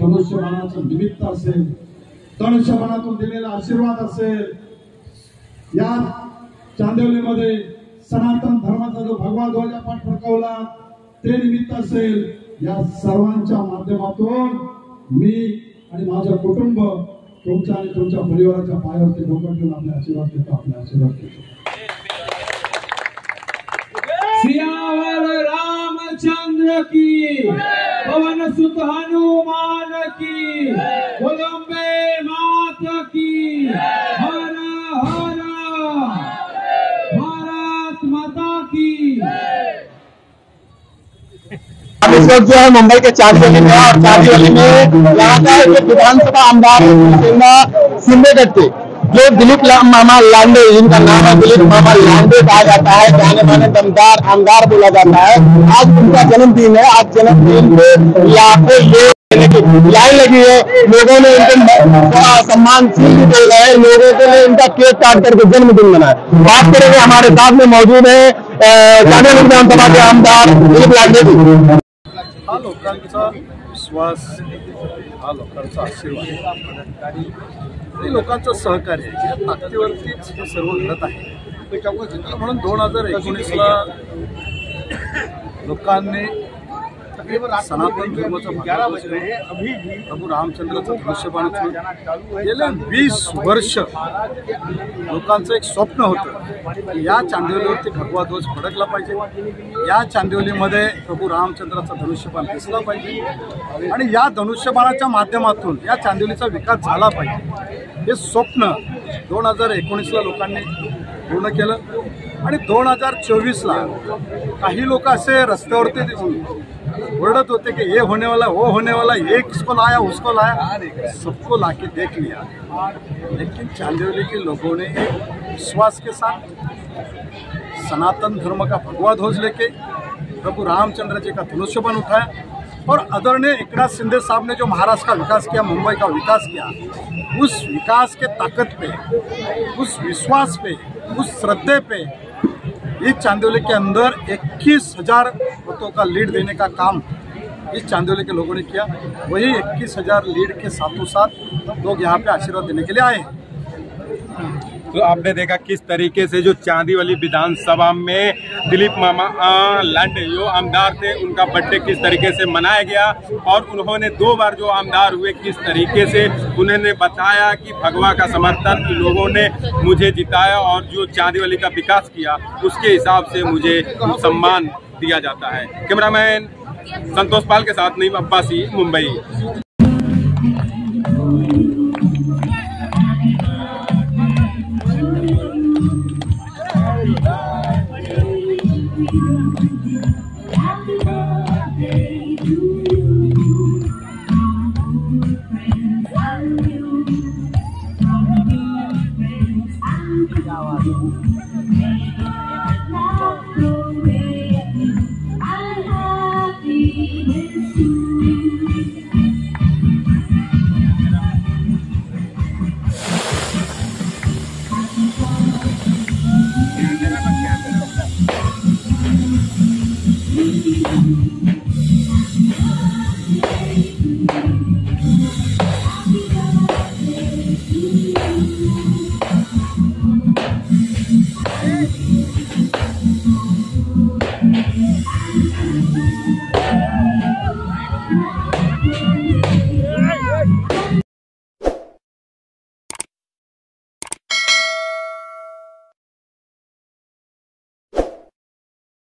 धनुष्यबाणाचं निमित्त असेल, धनुष्यबाणातून दिलेला आशीर्वाद असेल, या चांदिवलीमध्ये सनातन धर्माचा जो भगवा ध्वज आपण फडकवला ते निमित्त असेल, या सर्वांच्या माध्यमातून मी आणि माझं कुटुंब तुमच्या आणि तुमच्या परिवाराच्या पायावरती डोकं ठेवून आपले आशीर्वाद देतो, आपले आशीर्वाद देतो। सियावर रामचंद्र की, पवन सुत हनुमान की, कोलंबे मात की, हर हर भारत माता की। इस वक्त जो है मुंबई के चांदिवली में, और चांदिवली में यहाँ का जो विधानसभा आमदार सिंधेगढ़ के जो दिलीप मामा लांडे, जिनका नाम है दिलीप मामा लांडे कहा जाता है, जाने माने दमदार आमदार बोला जाता है, आज उनका जन्मदिन है। आज जन्मदिन पे लाखों लोग लाइन लगी है, लोगों ने उनको सम्मान भी दे रहे हैं, लोगों के लिए उनका केक काट करके जन्मदिन मनाया। बात करेंगे, हमारे साथ में मौजूद है चांदिवली विधानसभा के आमदार दिलीप लांडे जी। हा लोकांचा विश्वास, हा लोकांचा आशीर्वाद आणि लोकांचं सहकार्य या ताकदीवरतीच हे सर्व घडत आहे। म्हणून 2019ला लोकांनी सनातन धर्माचा प्रभू रामचंद्राचं धनुष्यबाण उचलून गेले 20 वर्ष लोकांचं एक स्वप्न होतं, या चांदिवलीवरती भगवा ध्वज फडकला पाहिजे, या चांदिवलीमध्ये प्रभू रामचंद्राचा धनुष्यबाण दिसला पाहिजे आणि या धनुष्यबाणाच्या माध्यमातून या चांदिवलीचा विकास झाला पाहिजे। हे स्वप्न 2019ला लोकांनी पूर्ण केलं आणि 2024ला काही लोक असे रस्त्यावरती ओरडत होते कि ये होने वाला, वो होने वाला, ये किसको लाया, उसको लाया, सबको लाके देख लिया। लेकिन चांदिवली के लोगों ने एक विश्वास के साथ सनातन धर्म का भगवा ध्वज लेके प्रभु रामचंद्र जी का धनुष्यबाण उठाया और आदरणीय एकनाथ शिंदे साहब ने जो महाराष्ट्र का विकास किया, मुंबई का विकास किया, उस विकास के ताकत पे, उस विश्वास पे, उस श्रद्धे पे इस चांदिवली के अंदर 21,000 वोटों का लीड देने का काम इस चांदिवली के लोगों ने किया। वही 21,000 लीड के साथों साथ लोग यहाँ पे आशीर्वाद देने के लिए आए। तो आपने देखा किस तरीके से जो चांदिवली विधानसभा में दिलीप मामा लांडे जो आमदार थे, उनका बर्थडे किस तरीके से मनाया गया और उन्होंने 2 बार जो आमदार हुए किस तरीके से उन्होंने बताया कि भगवा का समर्थन लोगों ने मुझे जिताया और जो चांदिवली का विकास किया उसके हिसाब से मुझे सम्मान दिया जाता है। कैमरामैन संतोष पाल के साथ नईम अब्बासी, मुंबई।